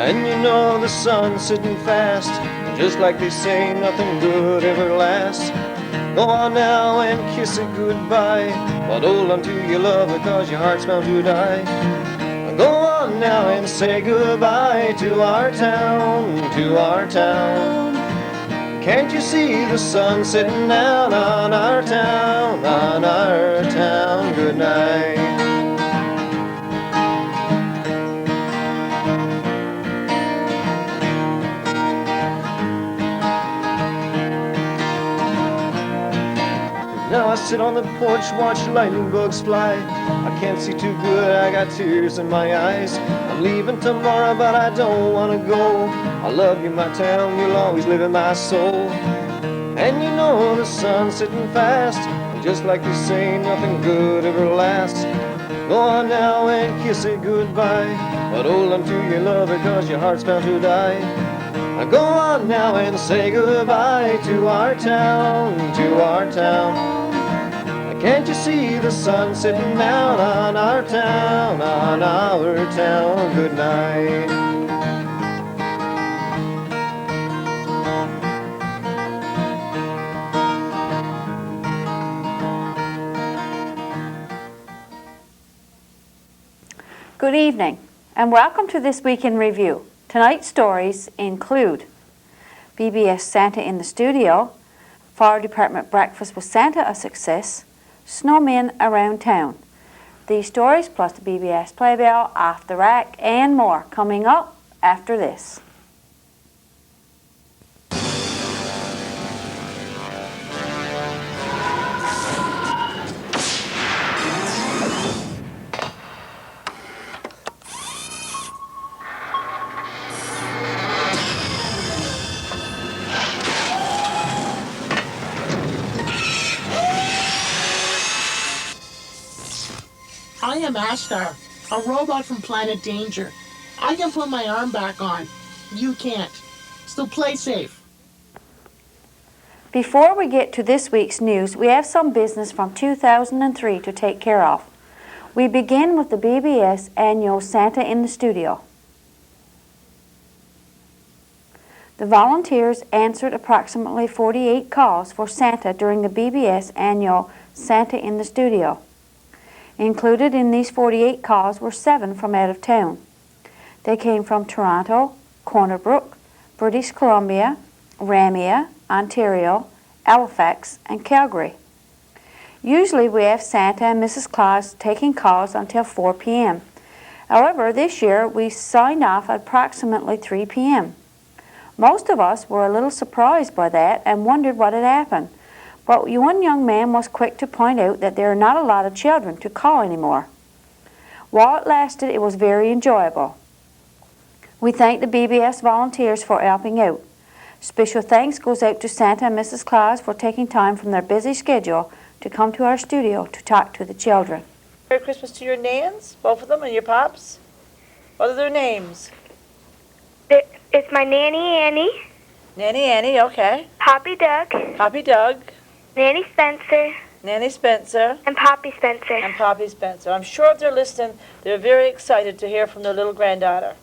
And you know the sun's sitting fast, just like they say, nothing good ever lasts. Go on now and kiss it goodbye, but hold on to your love because your heart's bound to die. Go on now and say goodbye to our town, to our town. Can't you see the sun sitting down on our town, on our town? Good night. Now I sit on the porch, watch lightning bugs fly. I can't see too good, I got tears in my eyes. I'm leaving tomorrow, but I don't wanna go. I love you, my town, you'll always live in my soul. And you know the sun's sitting fast, and just like they say, nothing good ever lasts. Go on now and kiss it goodbye, but hold on to your love because your heart's bound to die. Go on now and say goodbye to our town, to our town. Can't you see the sun sitting down on our town, on our town? Good night. Good evening and welcome to This Week in Review. Tonight's stories include BBS Santa in the Studio, Fire Department Breakfast with Santa a Success, Snowmen Around Town. These stories plus the BBS Playbill, Off the Rack and more coming up after this. I am Ashtar, a robot from Planet Danger. I can put my arm back on. You can't. So play safe. Before we get to this week's news, we have some business from 2003 to take care of. We begin with the BBS annual Santa in the Studio. The volunteers answered approximately 48 calls for Santa during the BBS annual Santa in the Studio. Included in these 48 calls were 7 from out of town. They came from Toronto, Corner Brook, British Columbia, Ramia, Ontario, Halifax, and Calgary. Usually we have Santa and Mrs. Claus taking calls until 4 p.m. However, this year we signed off at approximately 3 p.m. Most of us were a little surprised by that and wondered what had happened. But one young man was quick to point out that there are not a lot of children to call anymore. While it lasted, it was very enjoyable. We thank the BBS volunteers for helping out. Special thanks goes out to Santa and Mrs. Claus for taking time from their busy schedule to come to our studio to talk to the children. Merry Christmas to your Nans, both of them, and your pops. What are their names? It's my Nanny Annie. Nanny Annie, okay. Poppy Doug. Poppy Doug. Nanny Spencer. Nanny Spencer. And Poppy Spencer. And Poppy Spencer. I'm sure if they're listening, they're very excited to hear from their little granddaughter.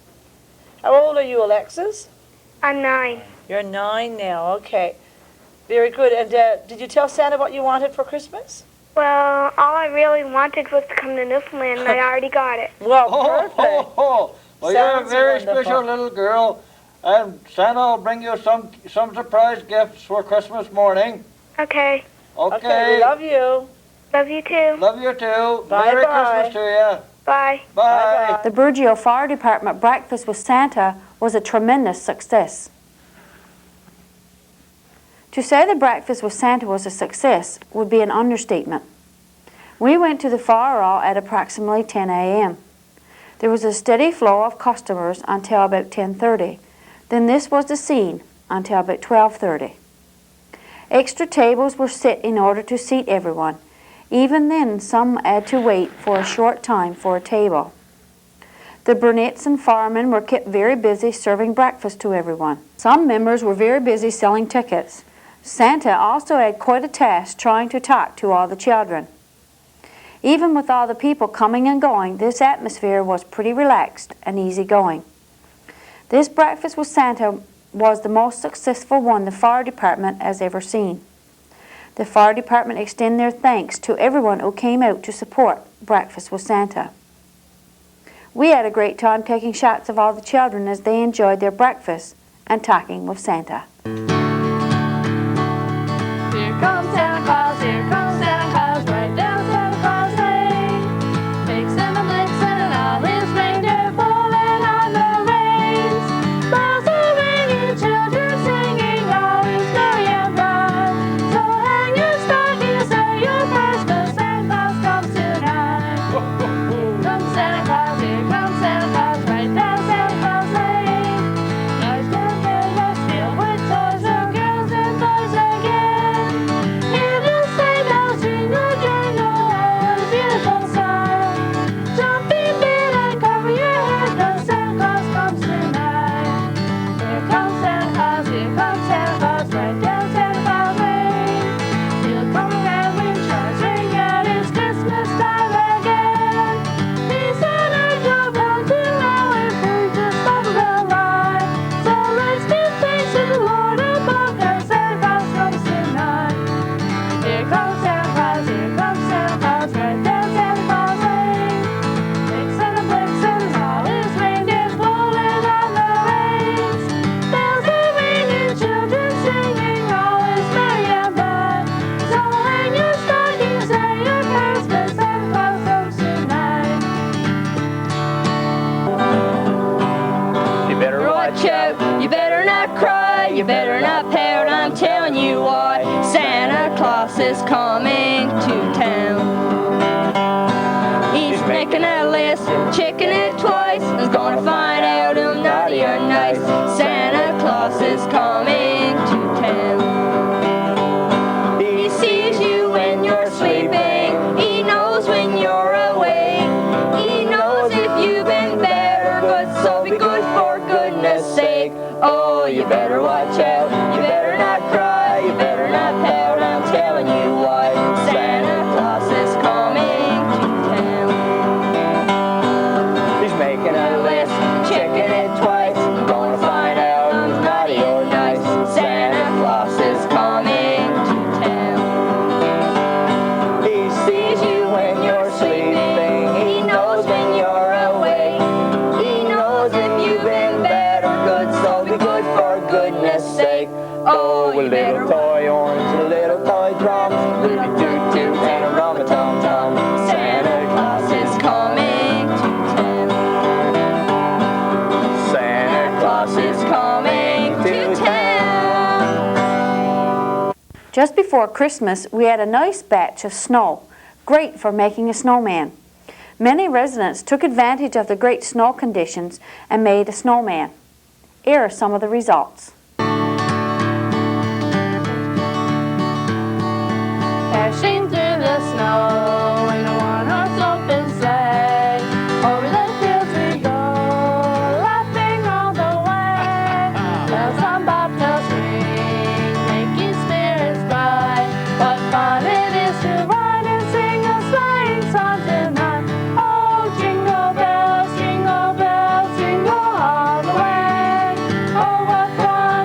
How old are you, Alexis? I'm 9. You're 9 now, okay. Very good. And did you tell Santa what you wanted for Christmas? Well, all I really wanted was to come to Newfoundland, and I already got it. Well, perfect. Well, Sounds you're a very wonderful. special little girl, and Santa will bring you some surprise gifts for Christmas morning. Okay. Okay, we love you. Love you too. Love you too. Bye-bye. Merry Christmas to you. Bye. Bye. Bye-bye. The Burgeo Fire Department Breakfast with Santa was a tremendous success. To say the breakfast with Santa was a success would be an understatement. We went to the fire hall at approximately 10 a.m. There was a steady flow of customers until about 10:30. Then this was the scene until about 12:30. Extra tables were set in order to seat everyone. Even then, some had to wait for a short time for a table. The Burnett's and firemen were kept very busy serving breakfast to everyone. Some members were very busy selling tickets. Santa also had quite a task trying to talk to all the children. Even with all the people coming and going, this atmosphere was pretty relaxed and easygoing. This breakfast with Santa was the most successful one the fire department has ever seen. The fire department extend their thanks to everyone who came out to support Breakfast with Santa. We had a great time taking shots of all the children as they enjoyed their breakfast and talking with Santa. Here comes Santa Claus, here comes Santa Claus, right down Santa Claus Lane. Mixing and mixing and all his reindeer pulling on the reins. Bells are ringing, children singing, all is merry and bright. So hang your stocking, say your prayers, 'cause Santa Claus comes tonight. Here comes Santa Claus, here comes Santa Claus, right down Santa Claus Lane. Nice little mailbox filled with toys for girls and boys again. Hear the sleigh bells jingle, jingle, oh, what a beautiful sight. Jump in bed and cover your head, 'cause Santa Claus comes tonight. Here comes Santa Claus, here comes Santa Claus, right down Santa Claus Lane. He'll come around when chimes ring out, it's Christmas time again. Peace on earth, love hunting now, and food just bubble the line. So let's give thanks to the Lord above, 'cause Santa Claus comes tonight. Here comes Santa Claus, here comes Santa Claus, right down Santa Claus Lane. Vixen and Blitzen and all his reindeer pulling on the reins. Bells are ringing, children singing, all is merry and bright. So hang your stocking, say your prayers, 'cause Santa Claus comes tonight. You better watch out, you better not cry, you better not pout, I'm telling you what, Santa Claus is coming to town. He's making a list, checking it twice, he's gonna find out who's naughty or nice. Santa Claus is coming to town. He sees you when you're sleeping, he knows when you're awake, he knows if you've been bad or good, so be good for goodness sake. Oh, you better watch out, you better not cry, you better not pout, I'm telling you what, Santa Claus is coming to town. He's making a list, checking it twice, gonna find out who's naughty or nice. Santa Claus is coming to town. He sees you when you're sleeping, he knows when you're awake, he knows if you've been bad or good, so be good for goodness sake. Oh, a little toy horns, a little toy drums, little toot toot and a rum-a-tum-tum. Santa Claus is coming to town. Santa Claus is coming to town. Just before Christmas, we had a nice batch of snow, great for making a snowman. Many residents took advantage of the great snow conditions and made a snowman. Here are some of the results. Dashing through the snow in a one-horse open sleigh. Over the fields we go, laughing all the way. Bells on bobtails ring, making spirits bright. What fun it is to ride and sing a sleighing song tonight. Oh, jingle bells, jingle all the way. Oh, what fun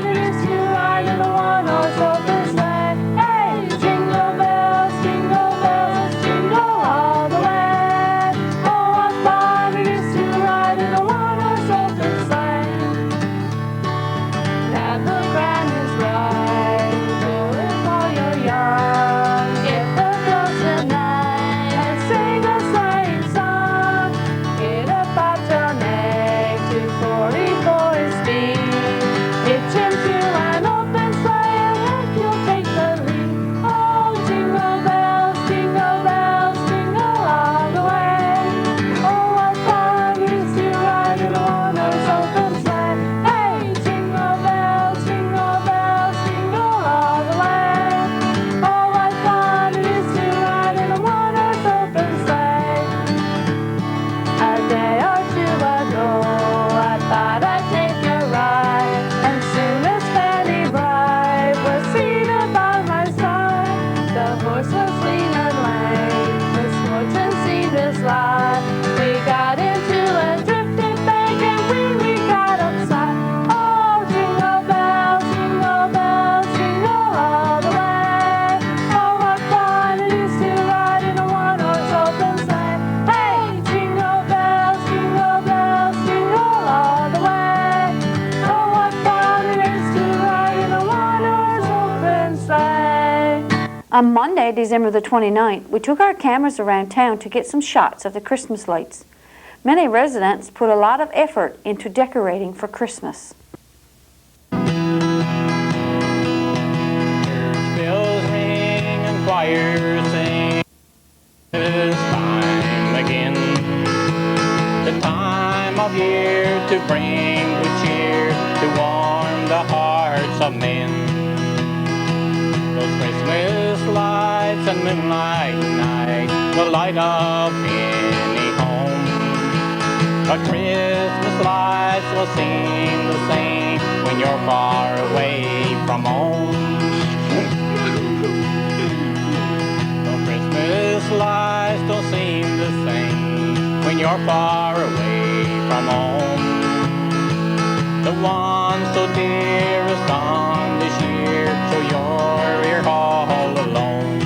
On Monday, December the 29th, we took our cameras around town to get some shots of the Christmas lights. Many residents put a lot of effort into decorating for Christmas. Church bells ring and choirs sing. It's time again. The time of year to bring good cheer, to warm the hearts of men. Those Christmas lights and moonlight night will light up any home. But Christmas lights will seem the same when you're far away from home. No, Christmas lights don't seem the same when you're far away from home. The one so dear is gone this year, so you're here all alone.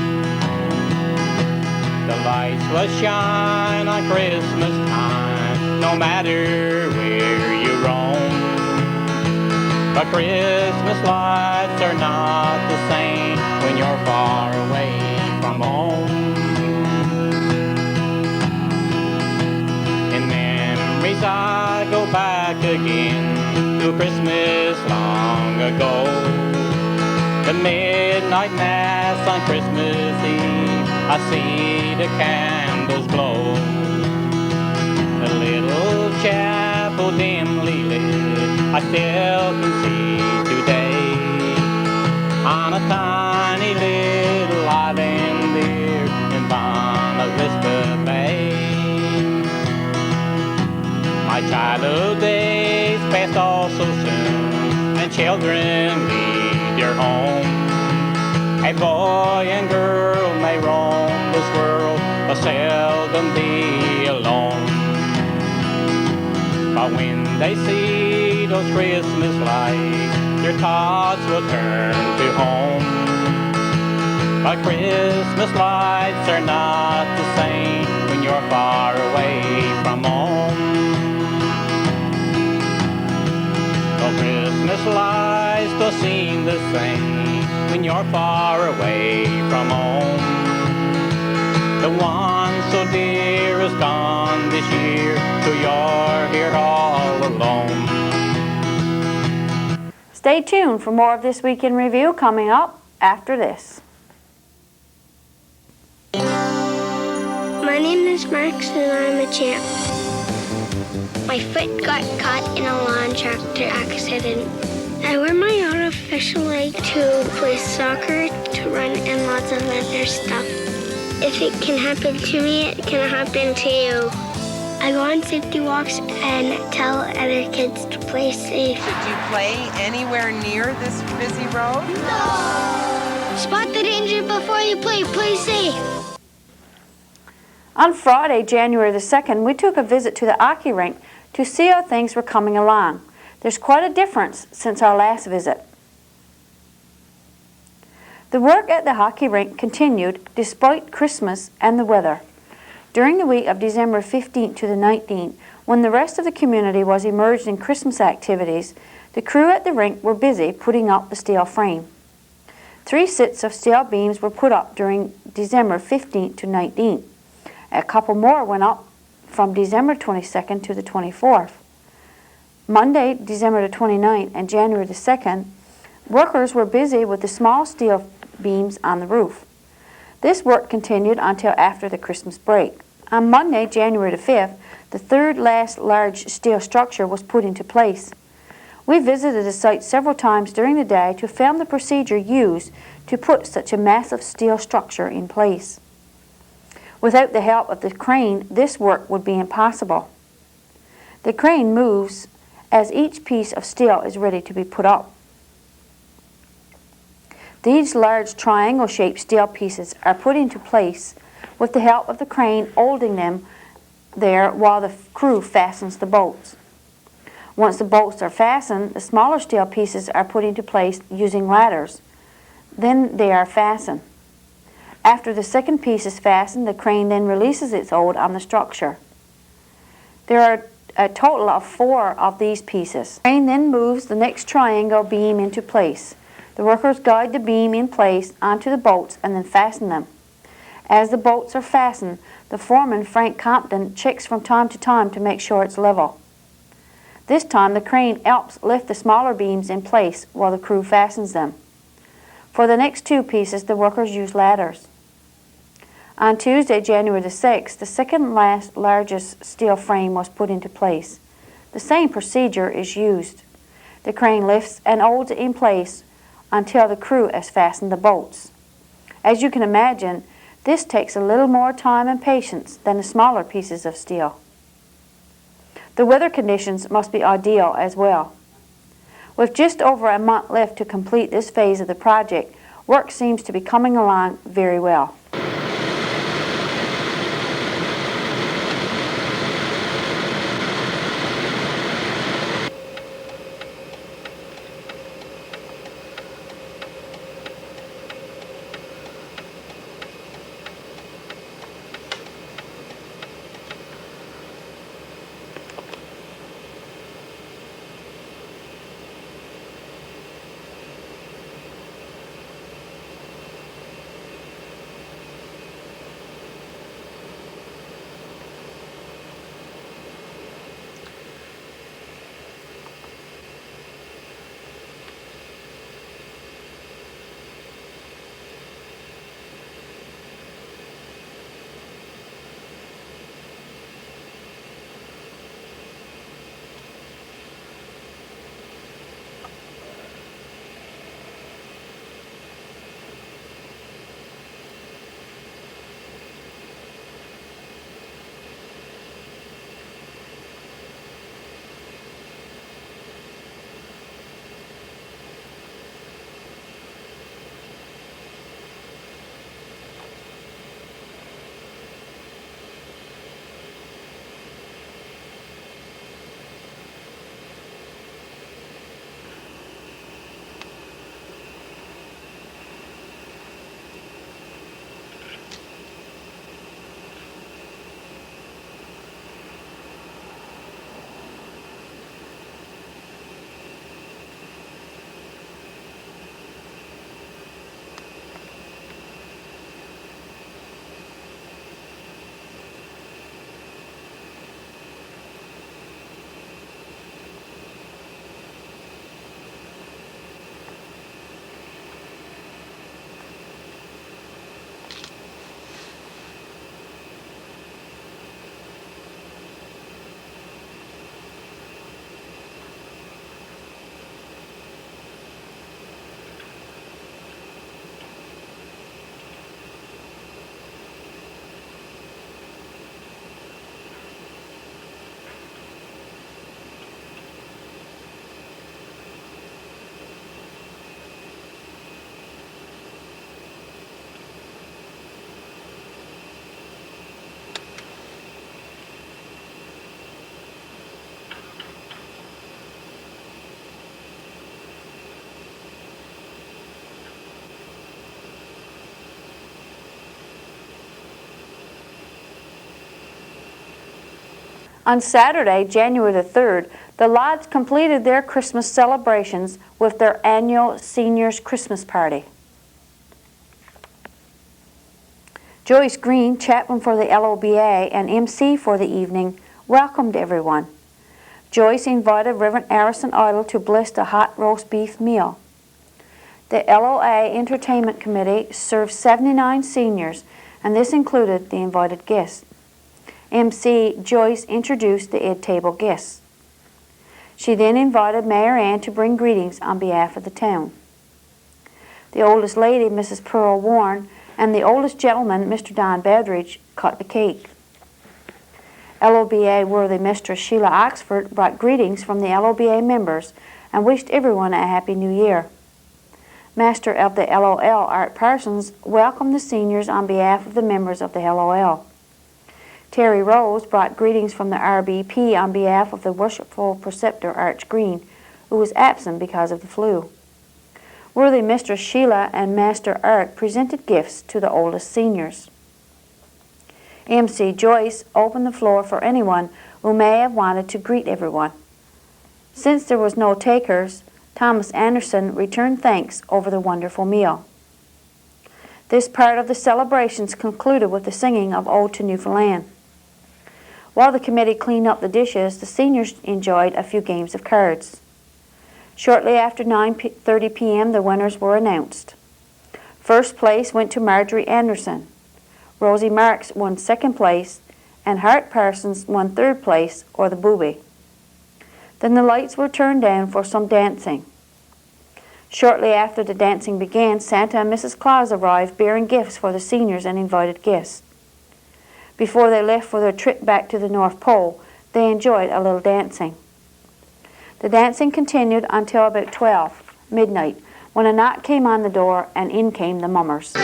The lights will shine on Christmas time, no matter where you roam. But Christmas lights are not the same when you're far away from home. In memories I go back again to Christmas long ago. The midnight mass on Christmas Eve, I see the candles glow. The little chapel dimly lit, I still can see today. On a tiny little island there in Bonne Vista Bay. My childhood days passed all so soon, and children leave their home. A boy and girl may roam this world, but seldom be alone. But when they see those Christmas lights, their thoughts will turn to home. But Christmas lights are not the same when you're far away from home. No, Christmas lights don't seem the same when you're far away from home. The one so dear is gone this year, so you're here all alone. Stay tuned for more of This Week in Review coming up after this. My name is Max and I'm a champ. My foot got caught in a lawn tractor accident. I wear my artificial leg to play soccer, to run, and lots of other stuff. If it can happen to me, it can happen to you. I go on safety walks and tell other kids to play safe. Did you play anywhere near this busy road? No! Spot the danger before you play. Play safe. On Friday, January the 2nd, we took a visit to the hockey rink to see how things were coming along. There's quite a difference since our last visit. The work at the hockey rink continued despite Christmas and the weather. During the week of December 15th to the 19th, when the rest of the community was immersed in Christmas activities, the crew at the rink were busy putting up the steel frame. 3 sets of steel beams were put up during December 15th to 19th. A couple more went up from December 22nd to the 24th. Monday, December the 29th and January the 2nd, workers were busy with the small steel beams on the roof. This work continued until after the Christmas break. On Monday, January the 5th, the third last large steel structure was put into place. We visited the site several times during the day to film the procedure used to put such a massive steel structure in place. Without the help of the crane, this work would be impossible. The crane moves as each piece of steel is ready to be put up. These large triangle-shaped steel pieces are put into place with the help of the crane holding them there while the crew fastens the bolts. Once the bolts are fastened, the smaller steel pieces are put into place using ladders. Then they are fastened. After the second piece is fastened, the crane then releases its hold on the structure. There are a total of 4 of these pieces. The crane then moves the next triangle beam into place. The workers guide the beam in place onto the bolts and then fasten them. As the bolts are fastened, the foreman, Frank Compton, checks from time to time to make sure it's level. This time the crane helps lift the smaller beams in place while the crew fastens them. For the next two pieces, the workers use ladders. On Tuesday, January the 6th, the second largest steel frame was put into place. The same procedure is used. The crane lifts and holds it in place until the crew has fastened the bolts. As you can imagine, this takes a little more time and patience than the smaller pieces of steel. The weather conditions must be ideal as well. With just over a month left to complete this phase of the project, work seems to be coming along very well. On Saturday, January the 3rd, the Lodge completed their Christmas celebrations with their annual Seniors Christmas Party. Joyce Green, chaplain for the LOBA and MC for the evening, welcomed everyone. Joyce invited Reverend Harrison Idle to bless the hot roast beef meal. The LOA Entertainment Committee served 79 seniors, and this included the invited guests. MC Joyce introduced the Ed Table guests. She then invited Mayor Ann to bring greetings on behalf of the town. The oldest lady, Mrs. Pearl Warren, and the oldest gentleman, Mr. Don Badridge, cut the cake. LOBA worthy Mistress Sheila Oxford brought greetings from the LOBA members and wished everyone a Happy New Year. Master of the LOL, Art Parsons, welcomed the seniors on behalf of the members of the LOL. Terry Rose brought greetings from the RBP on behalf of the worshipful preceptor Arch Green, who was absent because of the flu. Worthy Mistress Sheila and Master Art presented gifts to the oldest seniors. MC Joyce opened the floor for anyone who may have wanted to greet everyone. Since there was no takers, Thomas Anderson returned thanks over the wonderful meal. This part of the celebrations concluded with the singing of Ode to Newfoundland. While the committee cleaned up the dishes, the seniors enjoyed a few games of cards. Shortly after 9:30 p.m., the winners were announced. First place went to Marjorie Anderson. Rosie Marks won second place, and Hart Parsons won third place, or the booby. Then the lights were turned down for some dancing. Shortly after the dancing began, Santa and Mrs. Claus arrived bearing gifts for the seniors and invited guests. Before they left for their trip back to the North Pole, they enjoyed a little dancing. The dancing continued until about 12 midnight, when a knock came on the door and in came the mummers.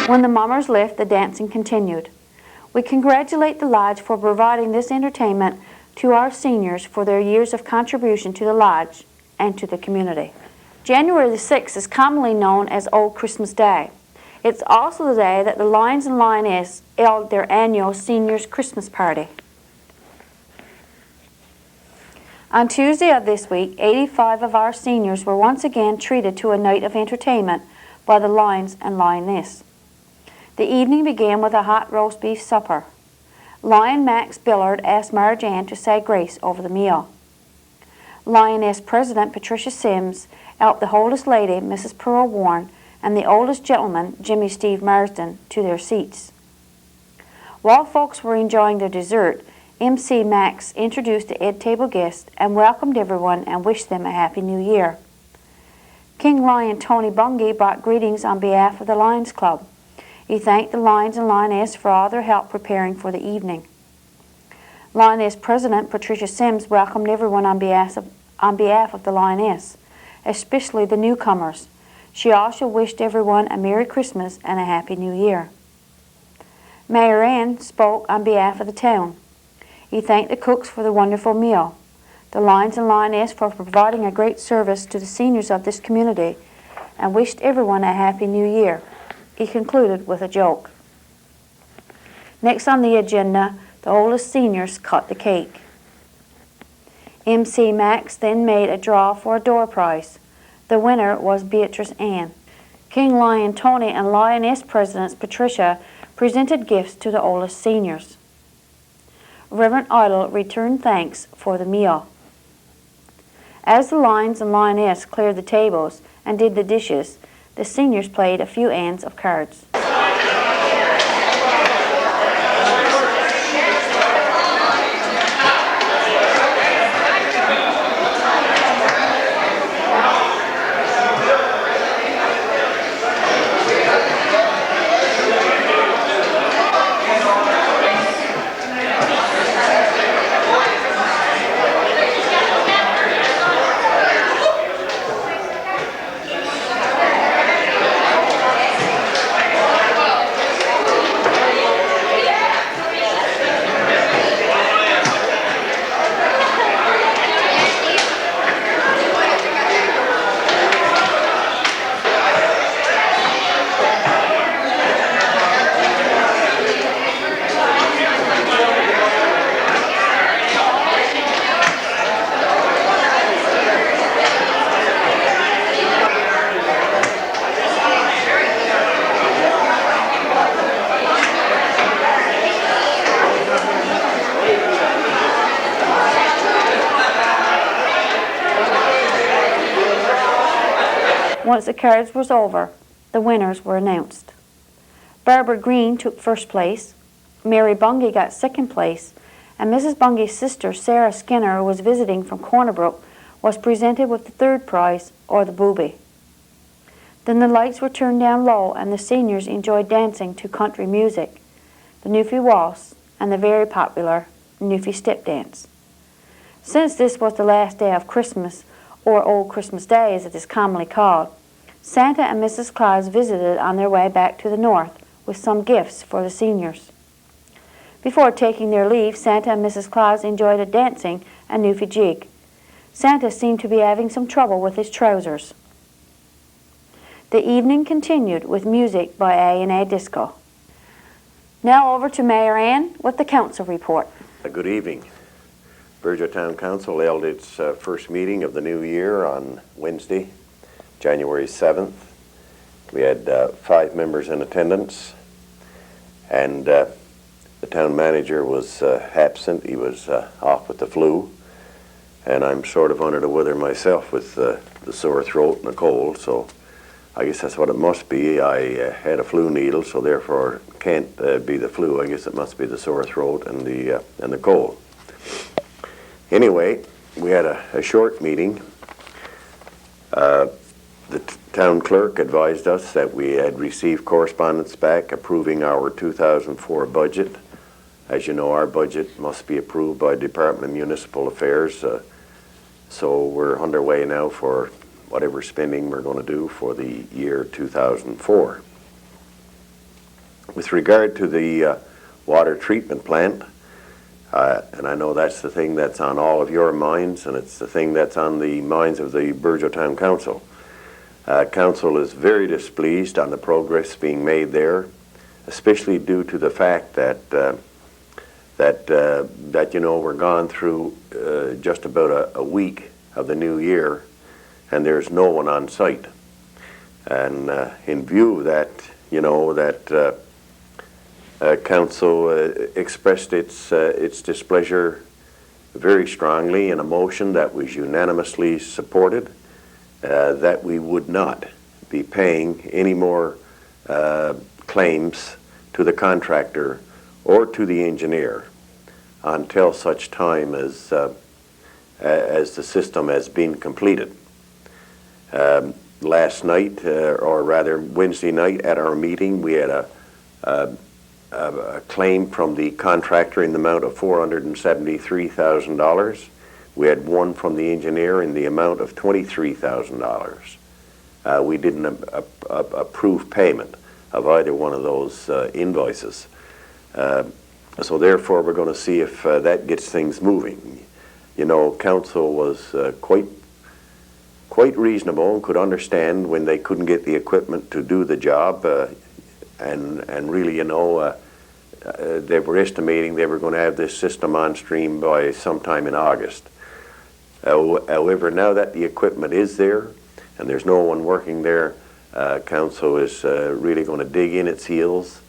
When the mummers left, the dancing continued. We congratulate the Lodge for providing this entertainment to our seniors for their years of contribution to the Lodge and to the community. January the 6th is commonly known as Old Christmas Day. It's also the day that the Lions and Lionesses held their annual Seniors Christmas Party. On Tuesday of this week, 85 of our seniors were once again treated to a night of entertainment by the Lions and Lionesses. The evening began with a hot roast beef supper. Lion Max Billard asked Marge Ann to say grace over the meal. Lioness President Patricia Sims helped the oldest lady, Mrs. Pearl Warren, and the oldest gentleman, Jimmy Steve Marsden, to their seats. While folks were enjoying their dessert, MC Max introduced the Ed Table guests and welcomed everyone and wished them a Happy New Year. King Lion Tony Bungay brought greetings on behalf of the Lions Club. He thanked the Lions and Lionesses for all their help preparing for the evening. Lioness President Patricia Sims welcomed everyone on behalf of the Lioness, especially the newcomers. She also wished everyone a Merry Christmas and a Happy New Year. Mayor Ann spoke on behalf of the town. He thanked the cooks for the wonderful meal, the Lions and Lionesses for providing a great service to the seniors of this community, and wished everyone a Happy New Year. He concluded with a joke. Next on the agenda, the oldest seniors cut the cake. MC Max then made a draw for a door prize. The winner was Beatrice Ann. King Lion Tony and Lioness Presidents Patricia presented gifts to the oldest seniors. Reverend Idle returned thanks for the meal. As the Lions and Lionesses cleared the tables and did the dishes, the seniors played a few hands of cards. Once the cards was over, the winners were announced. Barbara Green took first place, Mary Bungay got second place, and Mrs. Bungay's sister, Sarah Skinner, who was visiting from Cornerbrook, was presented with the third prize, or the booby. Then the lights were turned down low and the seniors enjoyed dancing to country music, the Newfie Waltz, and the very popular Newfie Step Dance. Since this was the last day of Christmas, or Old Christmas Day as it is commonly called, Santa and Mrs. Claus visited on their way back to the north with some gifts for the seniors. Before taking their leave, Santa and Mrs. Claus enjoyed a dancing and Newfie jig. Santa seemed to be having some trouble with his trousers. The evening continued with music by A&A Disco. Now over to Mayor Ann with the council report. Good evening. Burgeo Town Council held its first meeting of the new year on Wednesday, January 7th. We had 5 members in attendance, and the town manager was absent. He was off with the flu, and I'm sort of under the weather myself with the sore throat and a cold, so I guess that's what it must be. I had a flu needle, so therefore it can't be the flu. I guess it must be the sore throat and the cold. Anyway, we had a short meeting. The town clerk advised us that we had received correspondence back approving our 2004 budget. As you know, our budget must be approved by Department of Municipal Affairs, so we're underway now for whatever spending we're going to do for the year 2004. With regard to the water treatment plant, and I know that's the thing that's on all of your minds, and it's the thing that's on the minds of the Burgeo Town Council. Council is very displeased on the progress being made there, especially due to the fact that you know, we're gone through just about a week of the new year, and there's no one on site. And in view of that, you know, that council expressed its displeasure very strongly in a motion that was unanimously supported, that we would not be paying any more claims to the contractor or to the engineer until such time as the system has been completed. Last night, or rather Wednesday night at our meeting, we had a claim from the contractor in the amount of $473,000. We had one from the engineer in the amount of $23,000. We didn't approve payment of either one of those invoices. So therefore, we're going to see if that gets things moving. You know, council was quite reasonable and could understand when they couldn't get the equipment to do the job, and really, you know, they were estimating they were going to have this system on stream by sometime in August. However, now that the equipment is there and there's no one working there, council is really going to dig in its heels,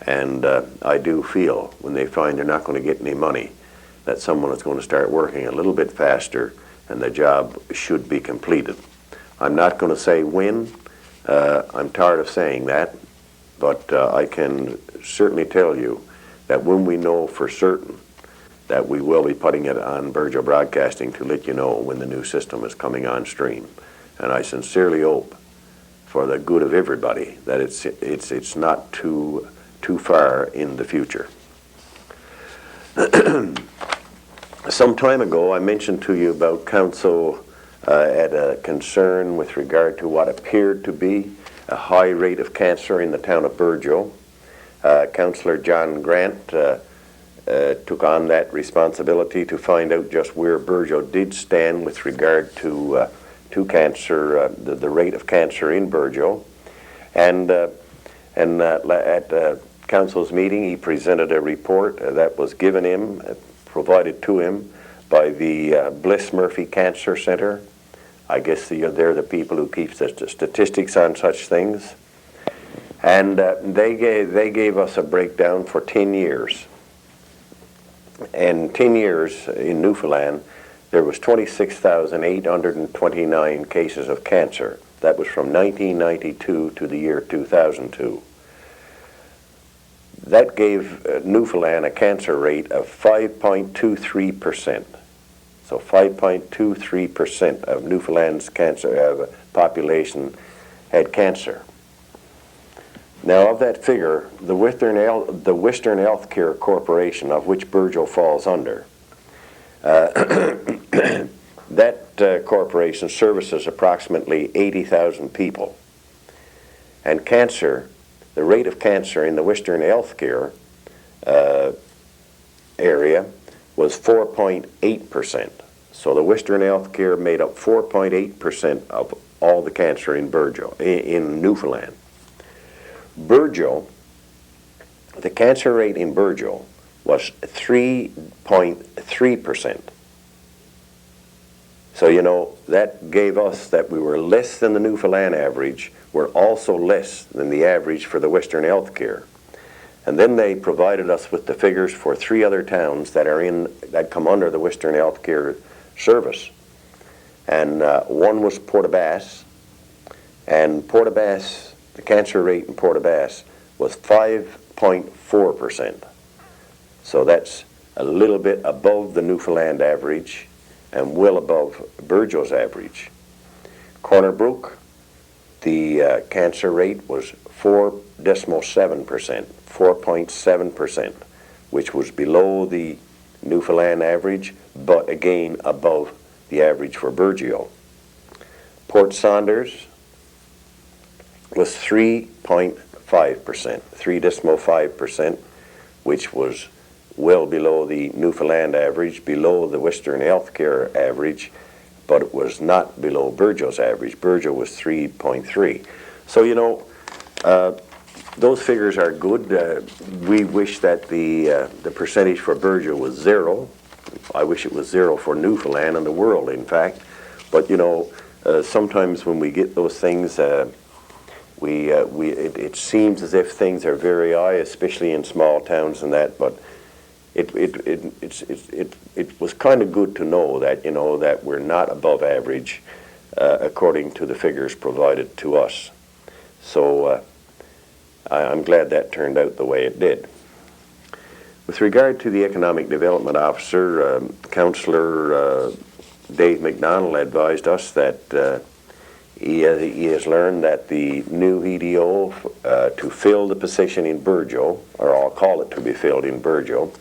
and I do feel when they find they're not going to get any money that someone is going to start working a little bit faster and the job should be completed. I'm not going to say when. I'm tired of saying that, but I can certainly tell you that when we know for certain that we will be putting it on Burgeo Broadcasting to let you know when the new system is coming on stream. And I sincerely hope, for the good of everybody, that it's not too far in the future. Some time ago, I mentioned to you about council had a concern with regard to what appeared to be a high rate of cancer in the town of Burgeo. Councillor John Grant took on that responsibility to find out just where Burgeo did stand with regard to cancer, the rate of cancer in Burgeo. And at council's meeting, he presented a report that was given him, provided to him by the Bliss Murphy Cancer Center. I guess they're the people who keep the statistics on such things. And they gave us a breakdown for 10 years. And 10 years in Newfoundland, there was 26,829 cases of cancer. That was from 1992 to the year 2002. that gave Newfoundland a cancer rate of 5.23%. So 5.23% of Newfoundland's cancer population had cancer. Now, of that figure, the Western Healthcare Corporation, of which Burgeo falls under, that corporation services approximately 80,000 people. And cancer, the rate of cancer in the Western Healthcare area was 4.8%. So the Western Healthcare made up 4.8% of all the cancer in Burgeo, in Newfoundland. Burgeo, the cancer rate in Burgeo was 3.3%. So, you know, that gave us that we were less than the Newfoundland average. We're also less than the average for the Western Healthcare. And then they provided us with the figures for 3 other towns that come under the Western Healthcare service. And one was Port-aux-Basques, and Port-aux-Basques, the cancer rate in Port-aux-Basques was 5.4%. So that's a little bit above the Newfoundland average and well above Burgeo's average. Corner Brook, the cancer rate was 4.7%, which was below the Newfoundland average, but again above the average for Burgeo. Port Saunders was 3.5%, 3.5%, which was well below the Newfoundland average, below the Western Healthcare average, but it was not below Burgeo's average. Burgeo was 3.3. So, you know, those figures are good. We wish that the percentage for Burgeo was 0. I wish it was 0 for Newfoundland and the world, in fact. But, you know, sometimes when we get those things, it seems as if things are very high, especially in small towns and that, but it was kind of good to know that, you know, that we're not above average according to the figures provided to us. So I'm glad that turned out the way it did. With regard to the Economic Development Officer, Councillor Dave McDonald advised us that he has learned that the new EDO to fill the position in Burgeo, or I'll call it to be filled in Burgeo,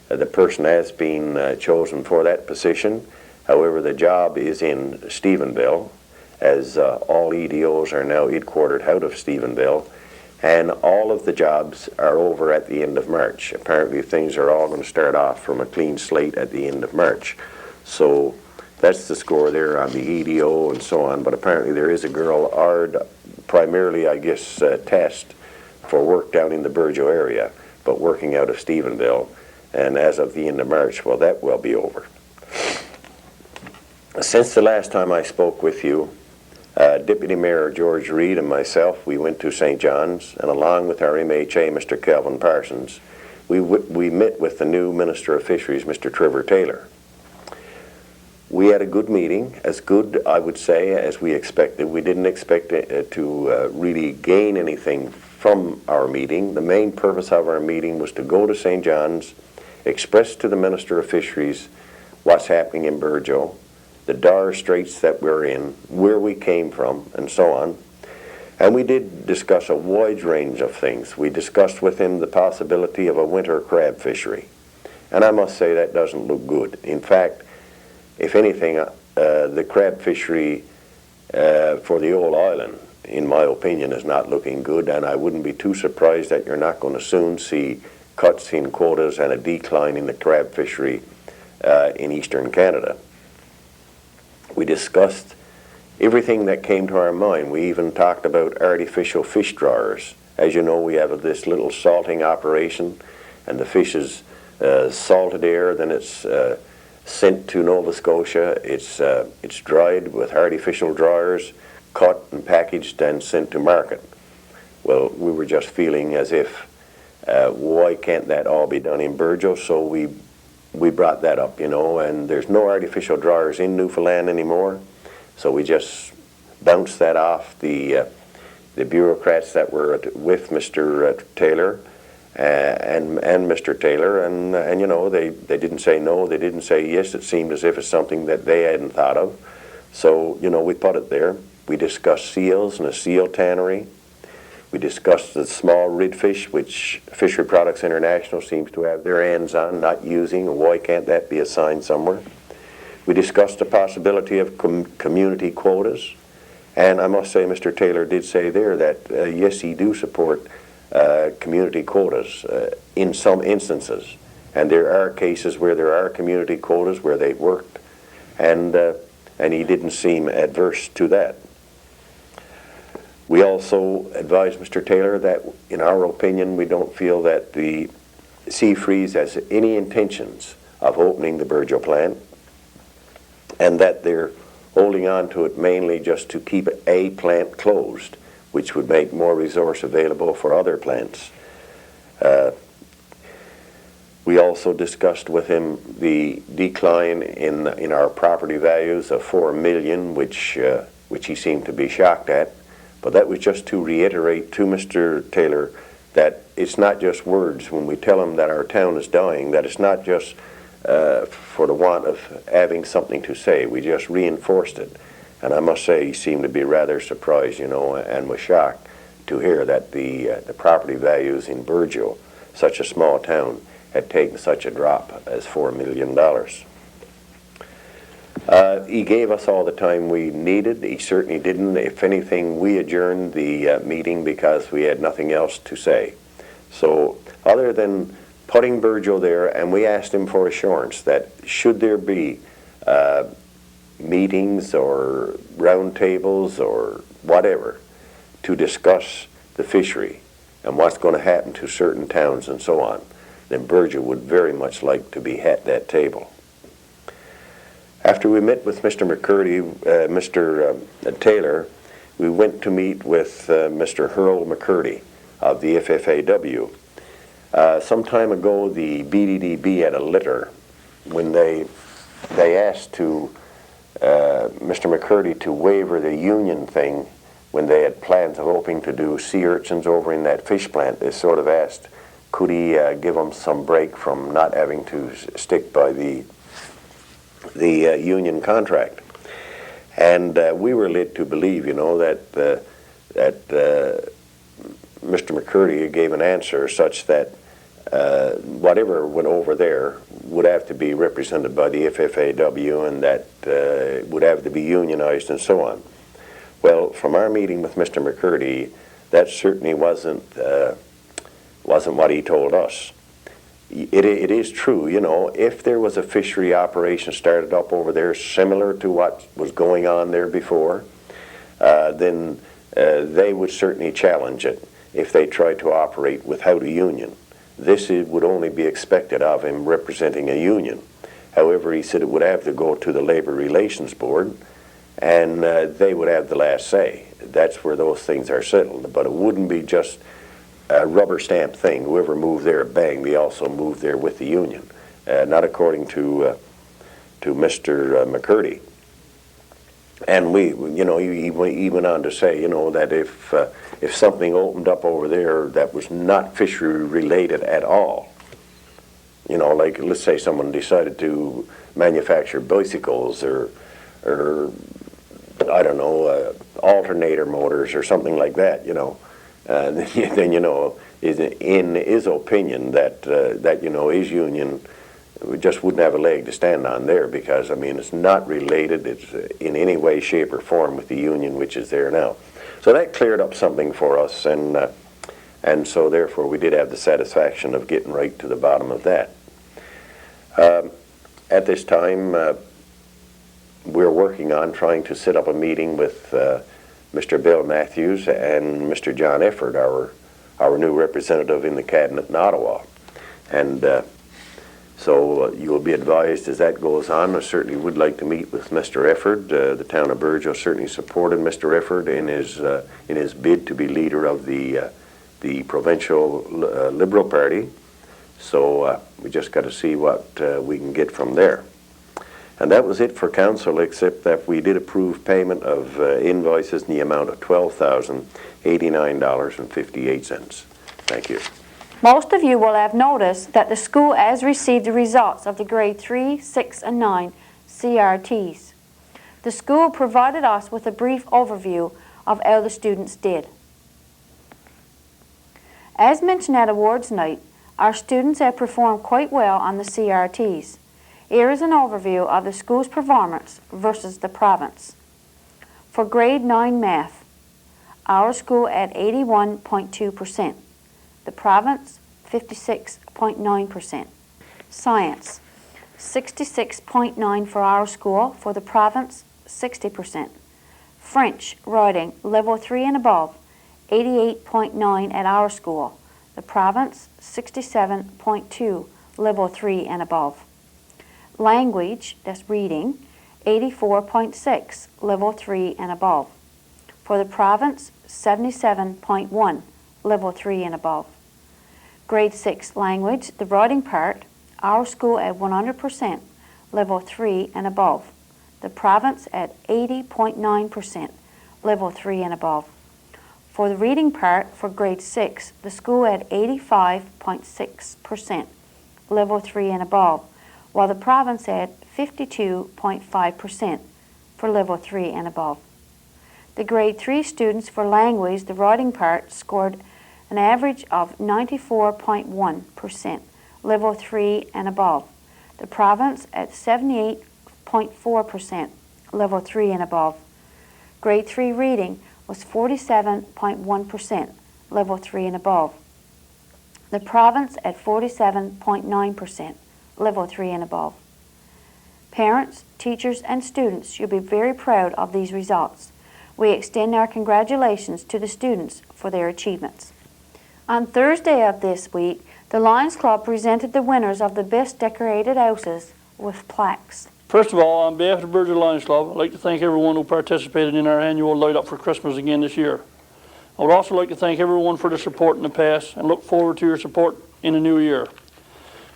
the person has been chosen for that position. However, the job is in Stephenville, as all EDOs are now headquartered out of Stephenville, and all of the jobs are over at the end of March. Apparently things are all going to start off from a clean slate at the end of March. So that's the score there on the EDO and so on, but apparently there is a girl, primarily, I guess, tasked for work down in the Burgeo area, but working out of Stephenville, and as of the end of March, well, that will be over. Since the last time I spoke with you, Deputy Mayor George Reed and myself, we went to St. John's, and along with our MHA, Mr. Kelvin Parsons, we met with the new Minister of Fisheries, Mr. Trevor Taylor. We had a good meeting, as good, I would say, as we expected. We didn't expect to really gain anything from our meeting. The main purpose of our meeting was to go to St. John's, express to the Minister of Fisheries what's happening in Burgeo, the dire straits that we're in, where we came from, and so on. And we did discuss a wide range of things. We discussed with him the possibility of a winter crab fishery. And I must say that doesn't look good. In fact, if anything, the crab fishery for the old island, in my opinion, is not looking good, and I wouldn't be too surprised that you're not going to soon see cuts in quotas and a decline in the crab fishery in eastern Canada. We discussed everything that came to our mind. We even talked about artificial fish dryers. As you know, we have this little salting operation, and the fish is salted air, then it's sent to Nova Scotia. It's dried with artificial dryers, cut and packaged and sent to market. Well, we were just feeling as if, why can't that all be done in Burgeo? So we brought that up, you know, and there's no artificial dryers in Newfoundland anymore. So we just bounced that off the bureaucrats that were with Mr. Taylor, and Mr. Taylor, and you know, they didn't say no, they didn't say yes. It seemed as if it's something that they hadn't thought of. So, you know, we put it there. We discussed seals and a seal tannery. We discussed the small redfish, which Fishery Products International seems to have their hands on, not using. Why can't that be assigned somewhere? We discussed the possibility of community quotas. And I must say, Mr. Taylor did say there that, yes, he do support community quotas in some instances. And there are cases where there are community quotas where they've worked, and he didn't seem adverse to that. We also advised Mr. Taylor that, in our opinion, we don't feel that the Seafreeze has any intentions of opening the Burgeo plant, and that they're holding on to it mainly just to keep a plant closed, which would make more resource available for other plants. We also discussed with him the decline in our property values of $4 million, which he seemed to be shocked at. But that was just to reiterate to Mr. Taylor that it's not just words when we tell him that our town is dying, that it's not just for the want of having something to say. We just reinforced it. And I must say he seemed to be rather surprised, you know, and was shocked to hear that the property values in Burgeo, such a small town, had taken such a drop as $4 million. He gave us all the time we needed. He certainly didn't. If anything, we adjourned the meeting because we had nothing else to say. So other than putting Burgeo there, and we asked him for assurance that should there be meetings or roundtables or whatever to discuss the fishery and what's going to happen to certain towns and so on, then Burgeo would very much like to be at that table. After we met with Mr. Taylor, we went to meet with Mr. Hurl McCurdy of the FFAW. Some time ago, the BDDB had a letter when they asked to Mr. McCurdy to waiver the union thing when they had plans of hoping to do sea urchins over in that fish plant. They sort of asked, could he give them some break from not having to stick by the union contract? And we were led to believe, you know, that Mr. McCurdy gave an answer such that whatever went over there would have to be represented by the FFAW, and that would have to be unionized and so on. Well, from our meeting with Mr. McCurdy, that certainly wasn't what he told us. It is true, you know, if there was a fishery operation started up over there similar to what was going on there before, then they would certainly challenge it if they tried to operate without a union. This would only be expected of him representing a union. However, he said it would have to go to the Labor Relations Board, and they would have the last say. That's where those things are settled. But it wouldn't be just a rubber stamp thing. Whoever moved there, bang, they also moved there with the union. Not according to Mr. McCurdy. And we, you know, he went on to say, you know, that if something opened up over there that was not fishery related at all, you know, like let's say someone decided to manufacture bicycles or I don't know, alternator motors or something like that, you know, then you know, in his opinion that you know, his union just wouldn't have a leg to stand on there, because I mean it's not related, it's in any way, shape, or form with the union which is there now. So that cleared up something for us, and so therefore we did have the satisfaction of getting right to the bottom of that. At this time, we're working on trying to set up a meeting with Mr. Bill Matthews and Mr. John Efford, our new representative in the cabinet in Ottawa, and so you will be advised as that goes on. I certainly would like to meet with Mr. Efford. The town of Burgeo certainly supported Mr. Efford in his bid to be leader of the provincial Liberal Party. So we just got to see what we can get from there. And that was it for council, except that we did approve payment of invoices in the amount of $12,089.58. Thank you. Most of you will have noticed that the school has received the results of the grade 3, 6, and 9 CRTs. The school provided us with a brief overview of how the students did. As mentioned at awards night, our students have performed quite well on the CRTs. Here is an overview of the school's performance versus the province. For grade 9 math, our school at 81.2%, the province 56.9%. Science, 66.9 for our school, for the province 60%. French writing level 3 and above, 88.9 at our school, the province 67.2 level 3 and above. Language, that's reading, 84.6 level 3 and above. For the province 77.1 level 3 and above. Grade 6 language, the writing part, our school at 100% level 3 and above. The province at 80.9% level 3 and above. For the reading part for grade 6, the school at 85.6% level 3 and above, while the province at 52.5% for level 3 and above. The grade 3 students for language, the writing part, scored an average of 94.1% level 3 and above. The province at 78.4% level 3 and above. Grade 3 reading was 47.1% level 3 and above. The province at 47.9% level 3 and above. Parents, teachers, and students should be very proud of these results. We extend our congratulations to the students for their achievements. On Thursday of this week, the Lions Club presented the winners of the Best Decorated Houses with plaques. First of all, on behalf of the Birds of the Lions Club, I'd like to thank everyone who participated in our annual Light Up for Christmas again this year. I would also like to thank everyone for their support in the past and look forward to your support in the new year.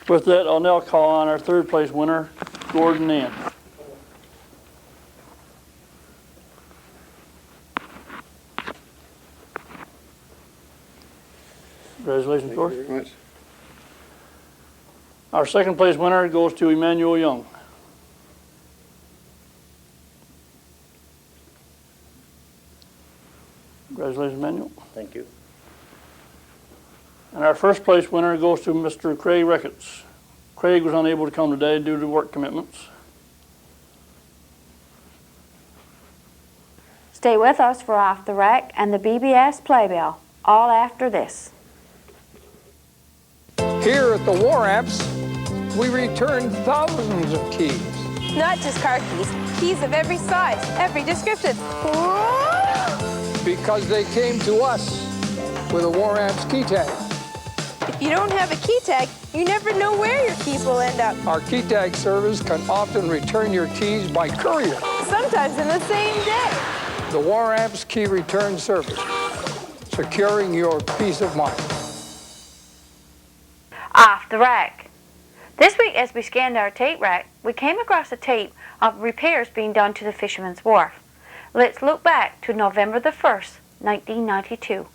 With that, I'll now call on our third place winner, Gordon Ann. Congratulations, Gordon. Thank you very much. Our second place winner goes to Emmanuel Young. Congratulations, Emmanuel. Thank you. And our first place winner goes to Mr. Craig Ricketts. Craig was unable to come today due to work commitments. Stay with us for Off the Rack and the BBS Playbill, all after this. Here at the War Amps, we return thousands of keys. Not just car keys, keys of every size, every description. Because they came to us with a War Amps key tag. If you don't have a key tag, you never know where your keys will end up. Our key tag service can often return your keys by courier. Sometimes in the same day. The War Amps Key Return Service, securing your peace of mind. Off the Rack. This week, as we scanned our tape rack, we came across a tape of repairs being done to the Fisherman's Wharf. Let's look back to November the 1st, 1992.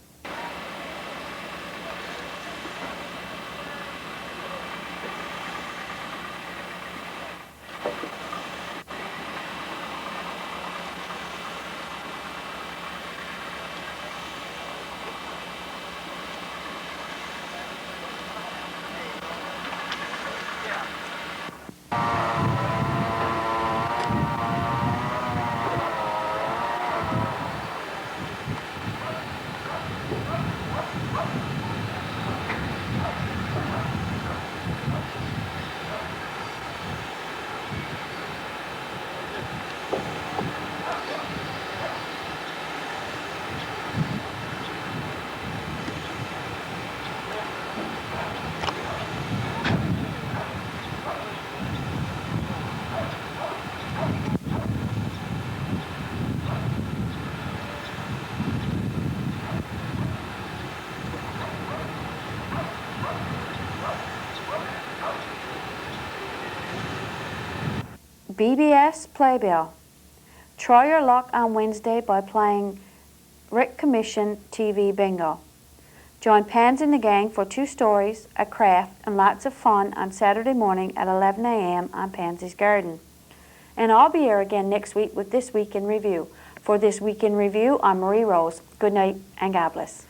BBS Playbill. Try your luck on Wednesday by playing Rick Commission TV Bingo. Join Pans and the gang for 2 stories, a craft, and lots of fun on Saturday morning at 11 a.m. on Pansy's Garden. And I'll be here again next week with This Week in Review. For This Week in Review, I'm Marie Rose. Good night and God bless.